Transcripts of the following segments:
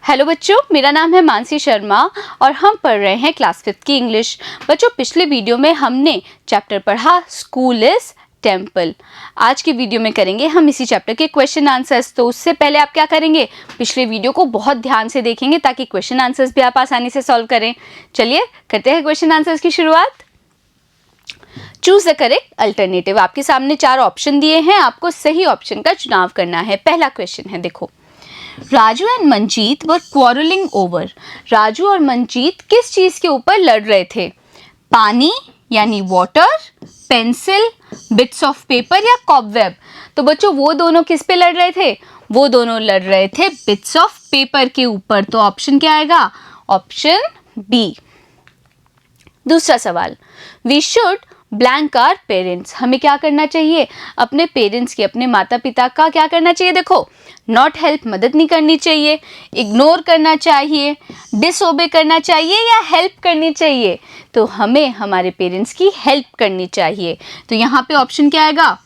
Hello बच्चों, मेरा नाम है मानसी शर्मा और हम पढ़ रहे हैं क्लास 5 की इंग्लिश। बच्चों, पिछले वीडियो में हमने चैप्टर पढ़ा स्कूल इज टेम्पल। आज की वीडियो में करेंगे हम इसी चैप्टर के क्वेश्चन आंसर्स। तो उससे पहले आप क्या करेंगे, पिछले वीडियो को बहुत ध्यान से देखेंगे ताकि क्वेश्चन आंसर्स भी आप आसानी से सॉल्व करें। चलिए करते हैं क्वेश्चन आंसर्स की शुरुआत। Choose the correct alternative. आपके सामने 4 ऑप्शन दिए हैं, आपको सही ऑप्शन का चुनाव करना है। पहला क्वेश्चन है, देखो, Raju and Manjeet were quarrelling over. Raju और मंजीत किस चीज के ऊपर लड़ रहे थे? पानी यानी water, pencil, bits of paper या कॉबवेब। तो बच्चों वो दोनों किस पे लड़ रहे थे? वो दोनों लड़ रहे थे बिट्स ऑफ पेपर के ऊपर। तो ऑप्शन क्या आएगा? Option B. दूसरा सवाल, we should blank our parents. हमें क्या करना चाहिए? अपने पेरेंट्स की, अपने माता पिता का क्या करना चाहिए? देखो, नॉट हेल्प मदद नहीं करनी चाहिए, इग्नोर करना चाहिए, डिसओबे करना चाहिए या हेल्प करनी चाहिए? तो हमें हमारे पेरेंट्स की हेल्प करनी चाहिए। तो यहाँ पे ऑप्शन क्या आएगा?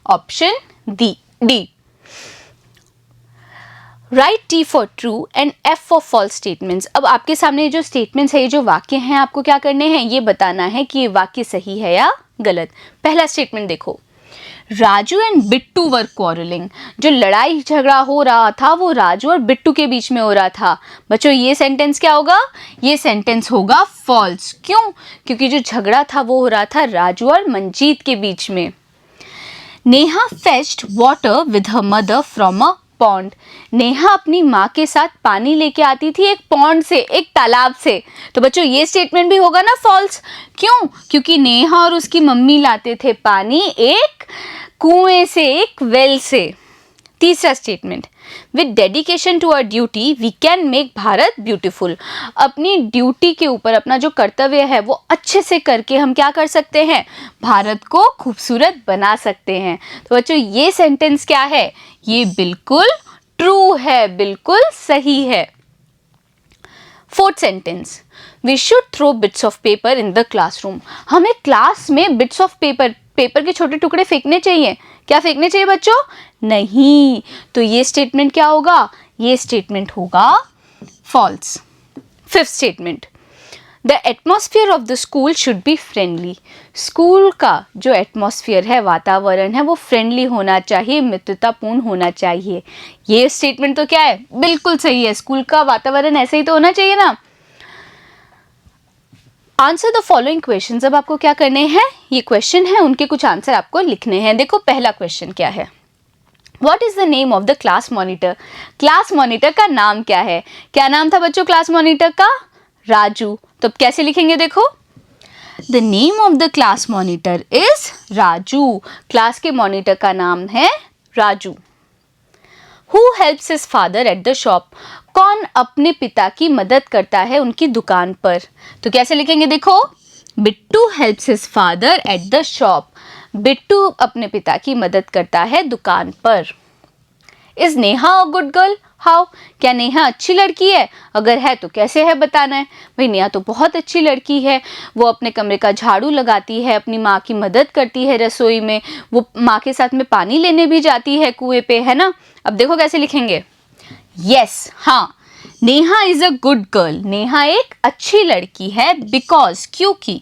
Option D. Write T for true and F for false statements. अब आपके सामने जो स्टेटमेंट्स है, ये जो वाक्य हैं, आपको क्या करने हैं? ये बताना है कि ये वाक्य सही है या गलत। पहला स्टेटमेंट देखो, Raju and Bittu were quarrelling. जो लड़ाई झगड़ा हो रहा था वो राजू और बिट्टू के बीच में हो रहा था। बच्चों ये सेंटेंस क्या होगा? ये सेंटेंस होगा फॉल्स। क्यों? क्योंकि जो झगड़ा था वो हो रहा था राजू और मंजीत के बीच में। Neha fetched water with her mother from a pond. Neha अपनी माँ के साथ पानी लेके आती थी एक पॉन्ड से, एक तालाब से। तो बच्चों ये स्टेटमेंट भी होगा ना फॉल्स। क्यों? क्योंकि नेहा और उसकी मम्मी लाते थे पानी एक कुएं से, एक वेल से। तीसरा statement, with dedication to our duty we can make Bharat beautiful. अपनी ड्यूटी के ऊपर, अपना जो कर्तव्य है वो अच्छे से करके हम क्या कर सकते हैं? भारत को खूबसूरत बना सकते हैं। तो बच्चों ये सेंटेंस क्या है? ये बिल्कुल ट्रू है, बिल्कुल सही है। Fourth sentence, we should throw bits of paper in the classroom. हमें क्लास में बिट्स ऑफ पेपर के छोटे टुकड़े फेंकने चाहिए। क्या फेंकने चाहिए बच्चों? नहीं। तो ये स्टेटमेंट क्या होगा? ये स्टेटमेंट होगा false. Fifth statement, the atmosphere of the school should be friendly. School का जो एटमॉस्फेयर है, वातावरण है, वो फ्रेंडली होना चाहिए, मित्रतापूर्ण होना चाहिए। ये स्टेटमेंट तो क्या है? बिल्कुल सही है। स्कूल का वातावरण ऐसे ही तो होना चाहिए ना। Answer the following question. अब आपको क्या करने हैं? ये क्वेश्चन है, उनके कुछ आंसर आपको लिखने हैं। देखो पहला क्वेश्चन क्या है? What is the name of the class monitor? Class monitor का नाम क्या है? क्या नाम था बच्चों क्लास मॉनिटर का? राजू। तो कैसे लिखेंगे? देखो, The name of the class monitor is Raju. Class के मॉनिटर का नाम है Raju. Who helps his father at the shop? कौन अपने पिता की मदद करता है उनकी दुकान पर? तो कैसे लिखेंगे? देखो, Bittu helps his father at the shop. Bittu अपने पिता की मदद करता है दुकान पर। Is Neha a good girl? How? क्या नेहा अच्छी लड़की है? अगर है तो कैसे है बताना है। भाई नेहा तो बहुत अच्छी लड़की है। वो अपने कमरे का झाड़ू लगाती है, अपनी माँ की मदद करती है रसोई में, वो माँ के साथ में पानी लेने भी जाती है कुएं पे, है ना। अब देखो कैसे लिखेंगे। यस, हाँ, Neha is a good girl. Neha एक अच्छी लड़की है बिकॉज, क्योंकि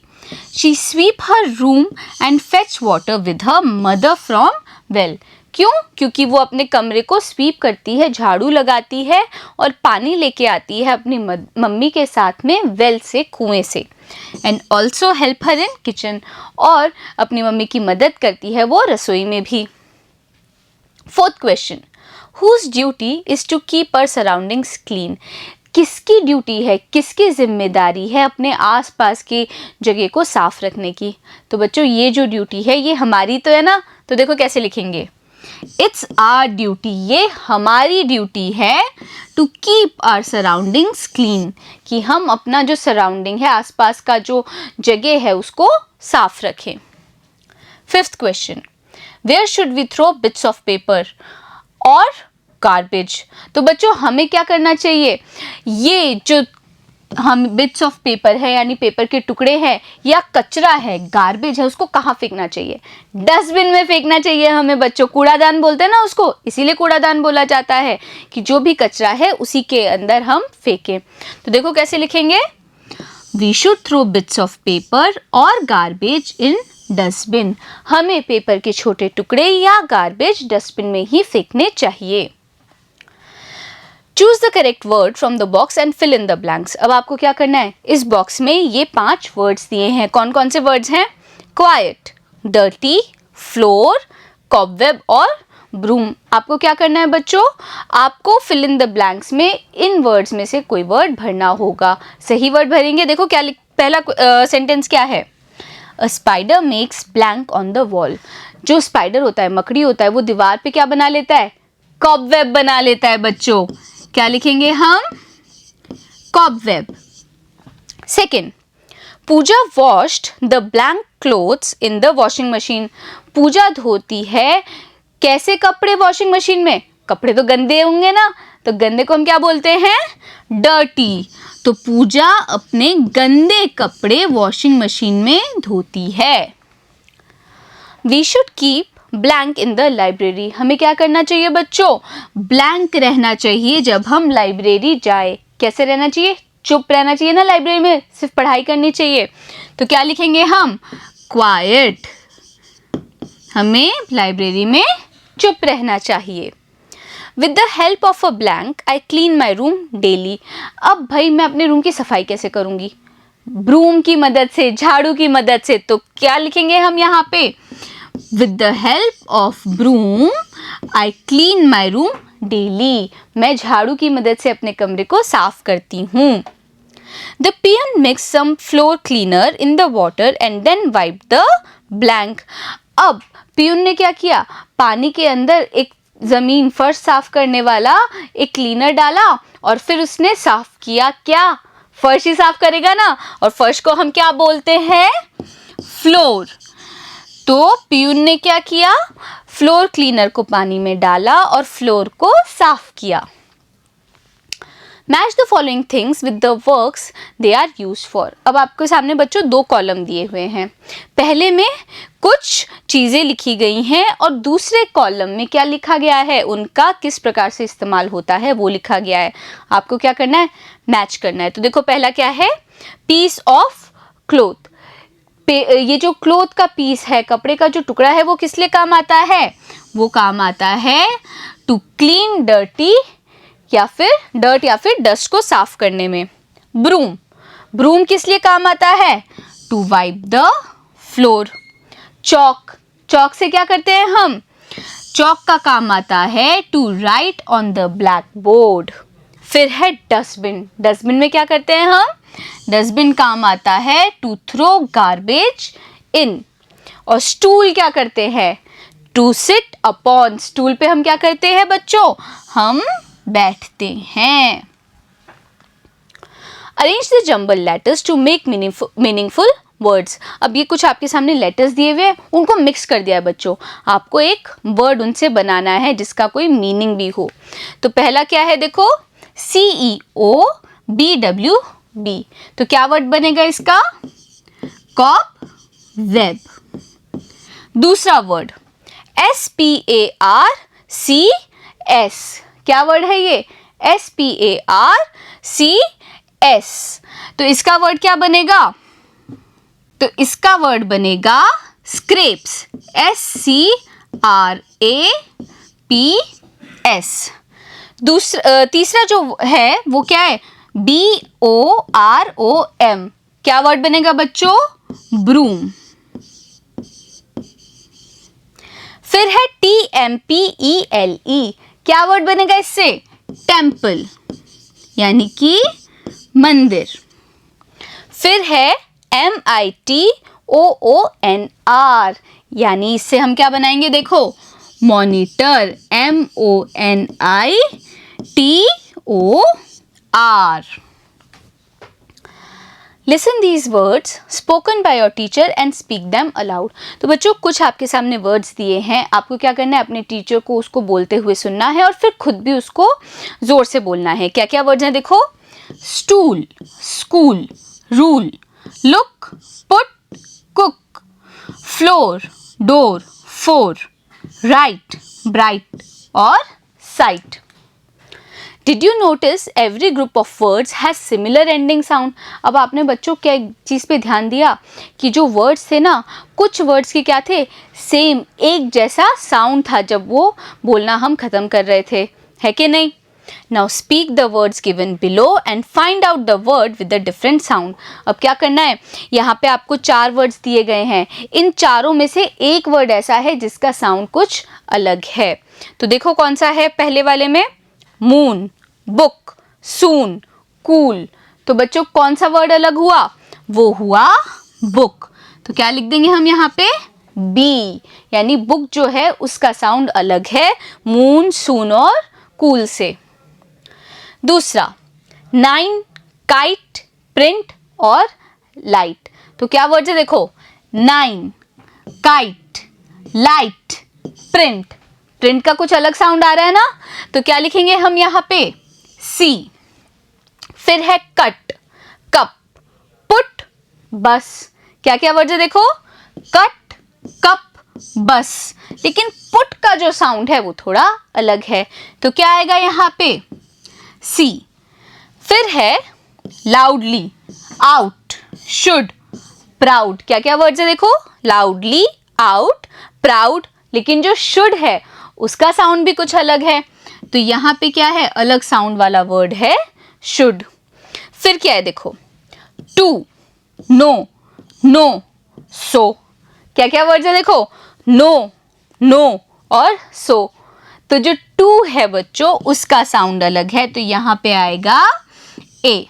she sweep her room and fetch water with her mother from well. क्यों? क्योंकि वो अपने कमरे को स्वीप करती है, झाड़ू लगाती है और पानी लेके आती है अपनी मम्मी के साथ में वेल से, कुएं से। And also help her in kitchen, और अपनी मम्मी की मदद करती है वो रसोई में भी। Fourth question, whose duty is to keep our surroundings clean. किसकी ड्यूटी है, किसकी जिम्मेदारी है अपने आसपास की जगह को साफ रखने की? तो बच्चों ये जो ड्यूटी है ये हमारी तो है ना। तो देखो कैसे लिखेंगे, इट्स आवर ड्यूटी। ये हमारी ड्यूटी है to keep our surroundings clean, कि हम अपना जो सराउंडिंग है, आसपास का जो जगह है, उसको साफ रखें। Fifth question, where should we throw bits of paper और गार्बेज। तो बच्चों हमें क्या करना चाहिए? ये जो हम बिट्स ऑफ पेपर है यानी पेपर के टुकड़े हैं या कचरा है, गार्बेज है, उसको कहाँ फेंकना चाहिए? डस्टबिन में फेंकना चाहिए हमें बच्चों। कूड़ादान बोलते हैं ना उसको, इसीलिए कूड़ादान बोला जाता है कि जो भी कचरा है उसी के अंदर हम फेंकें। तो देखो कैसे लिखेंगे, we should throw bits of paper और गार्बेज इन डस्टबिन। हमें पेपर के छोटे टुकड़े या गार्बेज डस्टबिन में ही फेंकने चाहिए। Choose the correct word from the box and fill in the blanks. अब आपको क्या करना है, इस बॉक्स में ये 5 वर्ड्स दिए हैं। कौन कौन से वर्ड्स हैं? क्वाइट, डर्टी, फ्लोर, कॉबवेब और ब्रूम। आपको क्या करना है बच्चों, आपको फिल इन द ब्लैंक्स में इन वर्ड्स में से कोई वर्ड भरना होगा। सही वर्ड भरेंगे। देखो क्या पहला सेंटेंस क्या है, a spider makes blank on the wall. जो स्पाइडर होता है, मकड़ी होता है, वो दीवार पे क्या बना लेता है? कॉबवेब बना लेता है बच्चों। क्या लिखेंगे हम? Cobweb. Second, Puja washed the blank clothes in the washing machine. Puja धोती है कैसे कपड़े वॉशिंग मशीन में? कपड़े तो गंदे होंगे ना, तो गंदे को हम क्या बोलते हैं? डर्टी। तो पूजा अपने गंदे कपड़े वॉशिंग मशीन में धोती है। We should keep blank in the library. हमें क्या करना चाहिए बच्चों? ब्लैंक रहना चाहिए जब हम लाइब्रेरी जाए। कैसे रहना चाहिए? चुप रहना चाहिए ना, लाइब्रेरी में सिर्फ पढ़ाई करनी चाहिए। तो क्या लिखेंगे हम? क्वाइट। हमें लाइब्रेरी में चुप रहना चाहिए। With the help of a blank I clean my room daily. अब भाई मैं अपने रूम की सफाई कैसे करूंगी? ब्रूम की मदद से, झाड़ू की मदद से। तो क्या लिखेंगे हम यहाँ पे? With the help of broom, I clean my room daily. मैं झाड़ू की मदद से अपने कमरे को साफ करती हूँ। The peon mixed some floor cleaner in the water and then wiped the blank. अब पियून ने क्या किया? पानी के अंदर एक जमीन, फर्श साफ करने वाला एक क्लीनर डाला और फिर उसने साफ किया। क्या? फर्श ही साफ करेगा ना, और फर्श को हम क्या बोलते हैं? फ्लोर। तो पियून ने क्या किया? फ्लोर क्लीनर को पानी में डाला और फ्लोर को साफ किया। Match the following things with the works they are used for. अब आपके सामने बच्चों 2 कॉलम दिए हुए हैं। पहले में कुछ चीज़ें लिखी गई हैं और दूसरे कॉलम में क्या लिखा गया है, उनका किस प्रकार से इस्तेमाल होता है वो लिखा गया है। आपको क्या करना है? मैच करना है। तो देखो पहला क्या है? Piece of cloth. ये जो क्लोथ का पीस है, कपड़े का जो टुकड़ा है, वो किस लिए काम आता है? वो काम आता है टू क्लीन डर्टी या फिर डर्ट या फिर डस्ट को साफ करने में। ब्रूम, ब्रूम किस लिए काम आता है? To wipe the floor. Chalk, chalk से क्या करते हैं हम? चॉक का काम आता है to write on the blackboard. फिर है डस्टबिन। डस्टबिन में क्या करते हैं हम? डस्टबिन काम आता है टू थ्रो गार्बेज इन। और स्टूल क्या करते हैं? To sit upon. स्टूल पे हम क्या करते हैं बच्चों? हम बैठते हैं। Arrange the jumble letters to make meaningful words. अब ये कुछ आपके सामने लेटर्स दिए हुए हैं, उनको मिक्स कर दिया है बच्चों। आपको एक वर्ड उनसे बनाना है जिसका कोई मीनिंग भी हो। तो पहला क्या है देखो, CEOBWB। तो क्या वर्ड बनेगा इसका? Cobweb. दूसरा वर्ड SPARCS। क्या वर्ड है ये? SPARCS। तो इसका वर्ड क्या बनेगा? तो इसका वर्ड बनेगा स्क्रेप्स। SCRAPS। तीसरा जो है वो क्या है? BOROM। क्या वर्ड बनेगा बच्चों? ब्रूम। फिर है TEMPLE। क्या वर्ड बनेगा इससे? टेम्पल, यानी कि मंदिर। फिर है MITOONR, यानी इससे हम क्या बनाएंगे देखो? Monitor. MONITOR। Listen these words spoken by your teacher and speak them allowed. तो बच्चों कुछ आपके सामने वर्ड्स दिए हैं, आपको क्या करना है? अपने टीचर को उसको बोलते हुए सुनना है और फिर खुद भी उसको जोर से बोलना है। क्या क्या वर्ड्स हैं देखो? Stool, school, rule, look, put, cook, floor, door, four, right, bright और site. Did you notice every group of words has similar ending sound? अब आपने बच्चों क्या चीज़ पे ध्यान दिया कि जो वर्ड्स थे ना, कुछ वर्ड्स के क्या थे, सेम एक जैसा साउंड था जब वो बोलना हम ख़त्म कर रहे थे, है कि नहीं? Now speak the words given below and find out the word with the different sound. अब क्या करना है, यहाँ पे आपको 4 वर्ड्स दिए गए हैं, इन चारों में से एक वर्ड ऐसा है जिसका साउंड कुछ अलग है. तो देखो कौन सा है पहले वाले में, मून, बुक, सून, कूल. तो बच्चों कौन सा वर्ड अलग हुआ, वो हुआ बुक. तो क्या लिख देंगे हम यहाँ पे, बी, यानी बुक जो है उसका साउंड अलग है मून, सून और कूल से. दूसरा 9, काइट, प्रिंट और लाइट. तो क्या वर्ड है देखो, 9, काइट, लाइट, प्रिंट. प्रिंट का कुछ अलग साउंड आ रहा है ना, तो क्या लिखेंगे हम यहाँ पे, सी. फिर है कट, कप, पुट, बस. क्या क्या वर्ड है देखो, कट, कप, बस. लेकिन पुट का जो साउंड है वो थोड़ा अलग है, तो क्या आएगा यहाँ पे, सी. फिर है लाउडली, आउट, शुड, प्राउड. क्या क्या वर्ड है देखो, लाउडली, आउट, प्राउड. लेकिन जो शुड है उसका साउंड भी कुछ अलग है, तो यहाँ पे क्या है, अलग साउंड वाला वर्ड है शुड. फिर क्या है देखो, टू, नो, नो, सो. क्या क्या वर्ड है देखो, नो, नो और सो. तो जो टू है बच्चों उसका साउंड अलग है, तो यहाँ पे आएगा ए.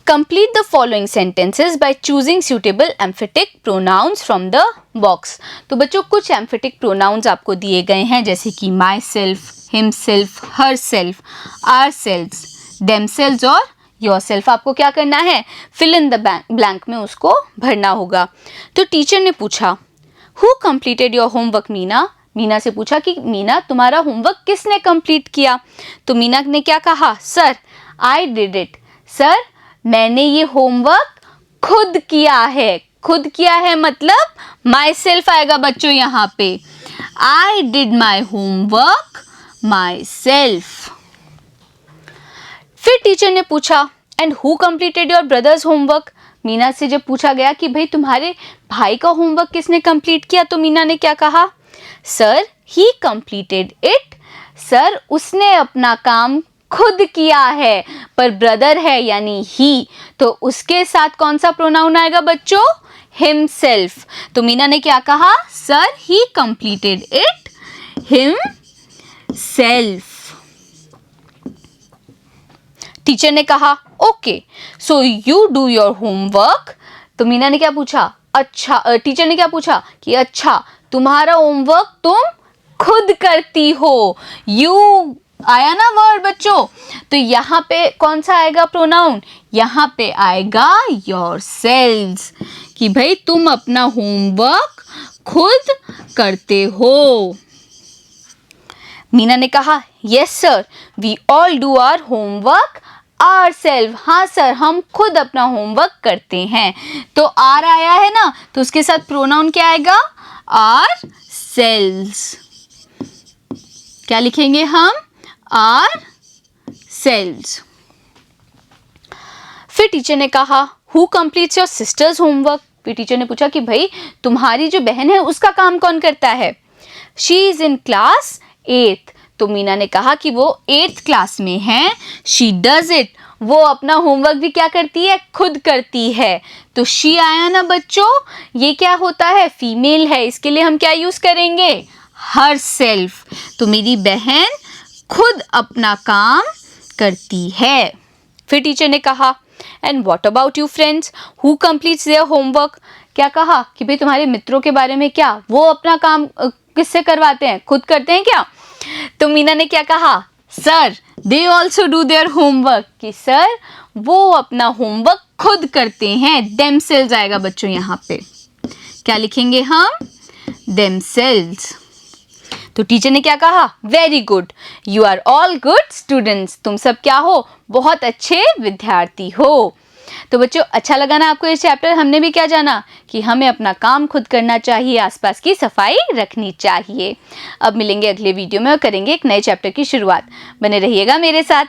Complete the following sentences by choosing suitable emphatic pronouns from the box. तो बच्चों कुछ emphatic pronouns आपको दिए गए हैं, जैसे कि myself, himself, herself, ourselves, themselves और yourself. आपको क्या करना है, fill in the blank में उसको भरना होगा. तो टीचर ने पूछा, who completed your homework Meena? Meena से पूछा कि मीना तुम्हारा होमवर्क किसने कंप्लीट किया? तो मीना ने क्या कहा, sir I did it. Sir मैंने ये होमवर्क खुद किया है. खुद किया है मतलब माई सेल्फ आएगा बच्चों यहाँ पे. I did my homework myself. फिर टीचर ने पूछा, and who completed your brothers homework? Meena से जब पूछा गया कि भाई तुम्हारे भाई का होमवर्क किसने कंप्लीट किया, तो मीना ने क्या कहा, sir he completed it. Sir उसने अपना काम खुद किया है, पर ब्रदर है यानी ही, तो उसके साथ कौन सा प्रोनाउन आएगा बच्चों, हिमसेल्फ. तो मीना ने क्या कहा, sir he completed it himself. Teacher ने कहा okay so you do your homework. तो मीना ने क्या पूछा, अच्छा, टीचर ने क्या पूछा कि अच्छा तुम्हारा होमवर्क तुम खुद करती हो. यू आया ना वर्ड बच्चों, तो यहाँ पे कौन सा आएगा प्रोनाउन, यहाँ पे आएगा योरसेल्व्स, कि भाई तुम अपना होमवर्क खुद करते हो. मीना ने कहा yes sir we all do our homework ourselves. हाँ सर हम खुद अपना होमवर्क करते हैं. तो आर आया है ना, तो उसके साथ प्रोनाउन क्या आएगा, आर सेल्व्स. क्या लिखेंगे हम, आर सेल्व्स. फिर टीचर ने कहा who completes your sisters homework. फिर टीचर ने पूछा कि भाई तुम्हारी जो बहन है उसका काम कौन करता है. She is in class 8th. तो मीना ने कहा कि वो 8th क्लास में है. शी डज इट, वो अपना होमवर्क भी क्या करती है, खुद करती है. तो शी आया ना बच्चों, ये क्या होता है, फीमेल है, इसके लिए हम क्या यूज करेंगे, हर सेल्फ. तो मेरी बहन खुद अपना काम करती है. फिर टीचर ने कहा and what about you friends who completes their homework. क्या कहा कि भाई तुम्हारे मित्रों के बारे में, क्या वो अपना काम किससे करवाते हैं, खुद करते हैं क्या. तो मीना ने क्या कहा, sir they also do their homework, कि सर वो अपना होमवर्क खुद करते हैं. देमसेल्व्स आएगा बच्चों यहाँ पे. क्या लिखेंगे हम, देमसेल्व्स. तो टीचर ने क्या कहा? Very good, you are all good students, तुम सब क्या हो? बहुत अच्छे विद्यार्थी हो। तो बच्चों, अच्छा लगा ना आपको ये चैप्टर? हमने भी क्या जाना कि हमें अपना काम खुद करना चाहिए, आसपास की सफाई रखनी चाहिए। अब मिलेंगे अगले वीडियो में और करेंगे एक नए चैप्टर की शुरुआत। बने रहिएगा मेरे साथ।